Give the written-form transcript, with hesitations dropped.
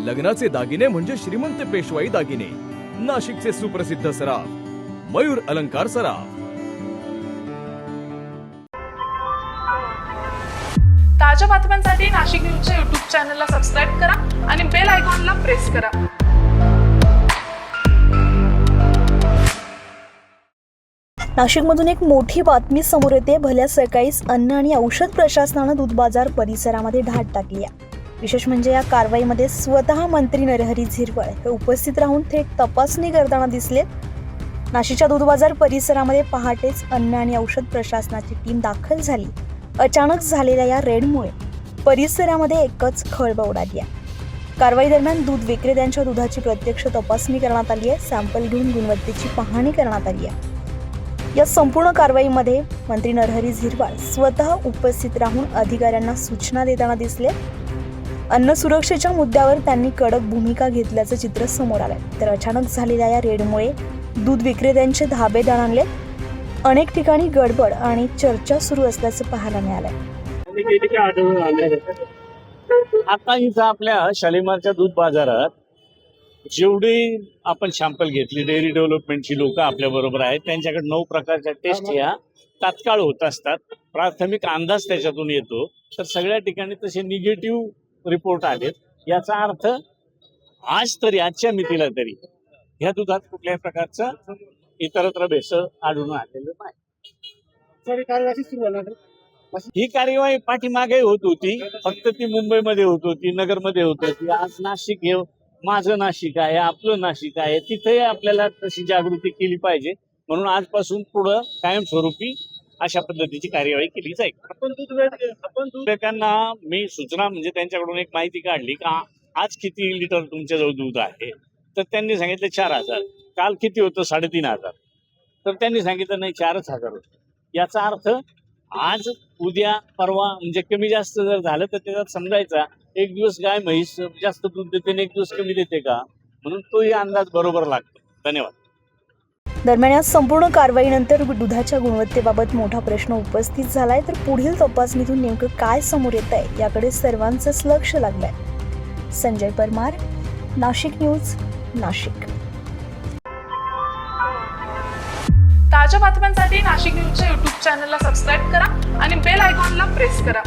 लग्नाचे दागिने म्हणजे श्रीमंत पेशवाई दागिने. नाशिकचे सुप्रसिद्ध सराफ मयूर अलंकार सराफ. ताज्या बातम्यांसाठी नाशिक न्यूजच्या YouTube चॅनलला सबस्क्राईब करा आणि बेल आयकॉनला प्रेस करा. नाशिकमधून एक मोठी बातमी समोर येते. भल्या सकाळीच अन्न आणि औषध प्रशासनानं दूध बाजार परिसरामध्ये धाड टाकली आहे. विशेष म्हणजे या कारवाईमध्ये स्वतः मंत्री नरहरी झिरवळ हे उपस्थित राहून थेट तपासणी करताना दिसले. नाशिकच्या दूध बाजार परिसरामध्ये पहाटेच अन्न आणि औषध प्रशासनाची टीम दाखल झाली. अचानक झालेल्या या रेडमुळे परिसरामध्ये एकच खळबळ उडाली आहे. कारवाई दरम्यान दूध विक्रेत्यांच्या दुधाची प्रत्यक्ष तपासणी करण्यात आली आहे. सॅम्पल घेऊन गुणवत्तेची पाहणी करण्यात आली आहे. या संपूर्ण कारवाईमध्ये मंत्री नरहरी झिरवळ स्वतः उपस्थित राहून अधिकाऱ्यांना सूचना देताना दिसले. अन्न सुरक्षेच्या मुद्द्यावर त्यांनी कडक भूमिका घेतल्याचं चित्र समोर आलंय. तर अचानक झालेल्या या रेडमुळे दूध विक्रेत्यांचे धाबे दणाणले. अनेक ठिकाणी गडबड आणि चर्चा सुरू असल्याचं पाहायला मिळालंय. आता इथं आपल्या शालिमारच्या दूध बाजारात जेवढी आपण सॅम्पल घेतली, डेअरी डेव्हलपमेंटची लोक आपल्या बरोबर आहेत, त्यांच्याकडे 9 प्रकारच्या टेस्ट या तात्काळ होत असतात. प्राथमिक अंदाज त्याच्यातून येतो. तर सगळ्या ठिकाणी तसे निगेटिव्ह रिपोर्ट आलेत. याचा अर्थ आज तरी, आजच्या मितीला तरी ह्या दुधात कुठल्याही प्रकारचं इतरत्र भेसळ आढळून आलेलं नाही. ही कार्यवाही पाठीमागे होत होती, फक्त ती मुंबईमध्ये होत होती, नगरमध्ये होत होती. आज नाशिक हे माझं नाशिक आहे, आपलं नाशिक आहे, तिथे आपल्याला तशी जागृती केली पाहिजे. म्हणून आजपासून पुढं कायमस्वरूपी अशा पद्धतीची कार्यवाही केली जाईल. आपण दूध विक्रेत्यांना मी सूचना म्हणजे त्यांच्याकडून एक माहिती काढली का आज किती लिटर तुमच्याजवळ दूध आहे. तर त्यांनी सांगितलं 4000. काल किती होतं? 3500. तर त्यांनी सांगितलं नाही 4000 होतं. याचा अर्थ आज उद्या परवा म्हणजे कमी जास्त जर झालं तर त्याच्यात समजायचा एक दिवस गाय म्हैस जास्त दूध देते आणि एक दिवस कमी देते का, म्हणून तोही अंदाज बरोबर लागतो. धन्यवाद. दरम्यान या संपूर्ण कारवाईनंतर दुधाच्या गुणवत्तेबाबत मोठा प्रश्न उपस्थित झालाय. तर पुढील तपासणीतून नेमकं काय समोर येत आहे याकडे सर्वांचंच लक्ष लागलंय. संजय परमार, नाशिक न्यूज, नाशिक. ताज्या बातम्यांसाठी नाशिक न्यूजच्या YouTube चॅनलला सबस्क्राईब करा आणि बेल आयकॉनला प्रेस करा.